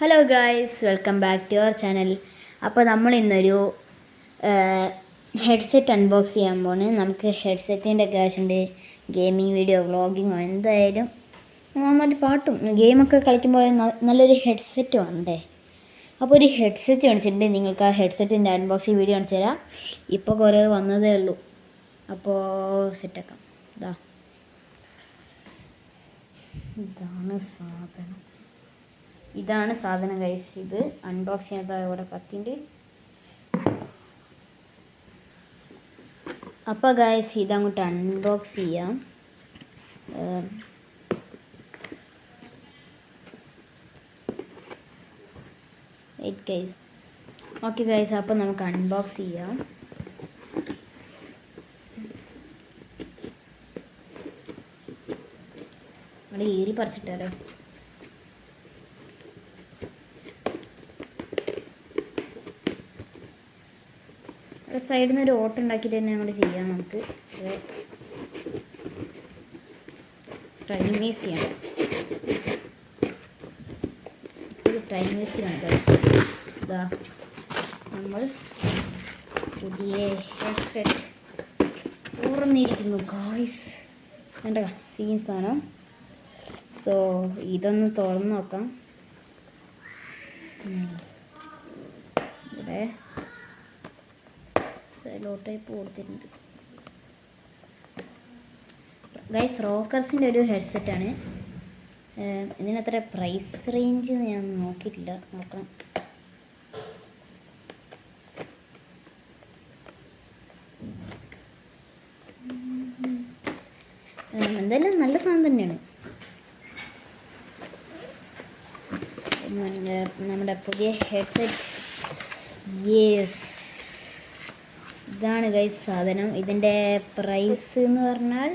Hello guys, welcome back to our channel. അപ്പോൾ നമ്മൾ ഇന്നൊരു ഹെഡ്സെറ്റ് അൺബോക്സ് ചെയ്യാൻ പോണ്. നമുക്ക് ഹെഡ്സെറ്റിൻ്റെ ഒക്കെ ആവശ്യമുണ്ട്. ഗെയിമിങ് വീഡിയോ, വ്ളോഗിങ്ങോ എന്തായാലും മറ്റു പാട്ടും ഗെയിമൊക്കെ കളിക്കുമ്പോൾ നല്ലൊരു ഹെഡ്സെറ്റ് വേണ്ടേ. അപ്പോൾ ഒരു ഹെഡ്സെറ്റ് കാണിച്ചിട്ടുണ്ട്. നിങ്ങൾക്ക് ആ ഹെഡ്സെറ്റിൻ്റെ അൺബോക്സിങ് വീഡിയോ കാണിച്ചു തരാം. ഇപ്പോൾ കുറേ വന്നതേ ഉള്ളൂ. അപ്പോൾ സെറ്റാക്കാം. ഇതാണ് സാധനം ഗൈസ്. ഇത് അൺബോക്സ് ചെയ്യാത്ത ഇവിടെ കത്തിൻ്റെ. അപ്പോൾ ഗൈസ് ഇതങ്ങോട്ട് അൺബോക്സ് ചെയ്യാം. ഓക്കെ ഗൈസ്, അപ്പോൾ നമുക്ക് അൺബോക്സ് ചെയ്യാം. അവിടെ ഏറി പറിച്ചിട്ടാലോ. സൈഡിൽ നിന്ന് ഒരു ഓട്ടം ഉണ്ടാക്കിയിട്ട് തന്നെ അങ്ങോട്ട് ചെയ്യാം. നമുക്ക് ടൈം വേസ്റ്റ് ചെയ്യണം. ഒരു ടൈം വേസ്റ്റ് ചെയ്യണം. ഇതാ നമ്മൾ പുതിയ ഹെഡ്സെറ്റ് തുറന്നിരിക്കുന്നു ഗായ്സ്. വേണ്ട സീൻ സാധനം. സോ ഇതൊന്ന് തുറന്ന് നോക്കാം. ഇവിടെ സെലോ ടൈപ്പ് കൊടുത്തിട്ടുണ്ട് ഗൈസ്. റോക്കർസിൻ്റെ ഒരു ഹെഡ്സെറ്റാണ്. ഇതിനത്ര പ്രൈസ് റേഞ്ച് ഞാൻ നോക്കിയിട്ടില്ല, നോക്കണം. എന്തായാലും നല്ല സാധനം തന്നെയാണ്. നമ്മുടെ പുതിയ ഹെഡ്സെറ്റ്. യെസ്, ഇതാണ് ഗൈസ് സാധനം. ഇതിൻ്റെ പ്രൈസ് എന്ന് പറഞ്ഞാൽ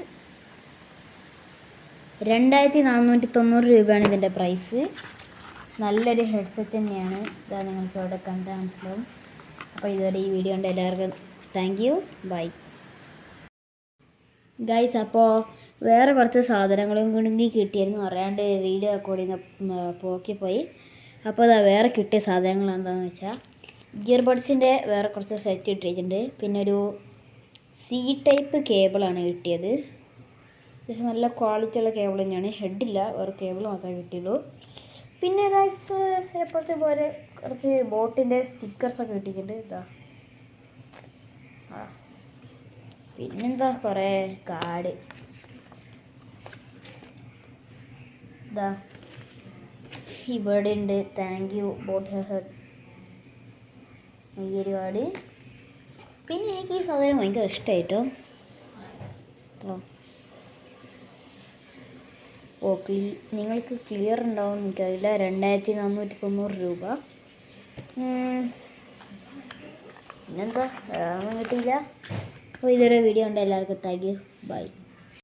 2490 രൂപയാണ് ഇതിൻ്റെ പ്രൈസ്. നല്ലൊരു ഹെഡ്സെറ്റ് തന്നെയാണ്. ഇതാ നിങ്ങൾക്ക് അവിടെ കണ്ടാൽ മനസ്സിലാവും. അപ്പോൾ ഇതുവരെ ഈ വീഡിയോ ഉണ്ട്. എല്ലാവർക്കും താങ്ക് യു, ബൈ ഗൈസ്. അപ്പോൾ വേറെ കുറച്ച് സാധനങ്ങളും കൂടി കിട്ടിയിരുന്നു, അറിയാണ്ട് വീഡിയോ കൂടി പോക്കിപ്പോയി. അപ്പോൾ അതാ വേറെ കിട്ടിയ സാധനങ്ങൾ എന്താണെന്ന് വെച്ചാൽ ഇയർബഡ്സിൻ്റെ വേറെ കുറച്ച് സെറ്റ് ഇട്ടിട്ടുണ്ട്. പിന്നെ ഒരു സി ടൈപ്പ് കേബിളാണ് കിട്ടിയത്. പക്ഷേ നല്ല ക്വാളിറ്റി ഉള്ള കേബിൾ തന്നെയാണ്. ഹെഡില്ല, വേറെ കേബിൾ മാത്രമേ കിട്ടിയുള്ളൂ. പിന്നെ ഗൈസ് ചിലപ്പോഴത്തെ പോലെ കുറച്ച് ബോട്ടിൻ്റെ സ്റ്റിക്കേഴ്സൊക്കെ കിട്ടിയിട്ടുണ്ട്. ഇതാ പിന്നെന്താ കുറേ കാർഡ്. ഇതാ ഇവിടെ ഉണ്ട്. താങ്ക് യു ബോട്ട് ഹെഡ് ഈ ഒരുപാട്. പിന്നെ എനിക്ക് ഈ സാധനം ഭയങ്കര ഇഷ്ടമായിട്ടോ. നിങ്ങൾക്ക് ക്ലിയർ ഉണ്ടാവും എനിക്കറിയില്ല. 2490 രൂപ. പിന്നെന്താ ഒന്നും കിട്ടിയില്ല. അപ്പോൾ ഇതൊരു വീഡിയോ ഉണ്ട്. എല്ലാവർക്കും താങ്ക് യു, ബൈ.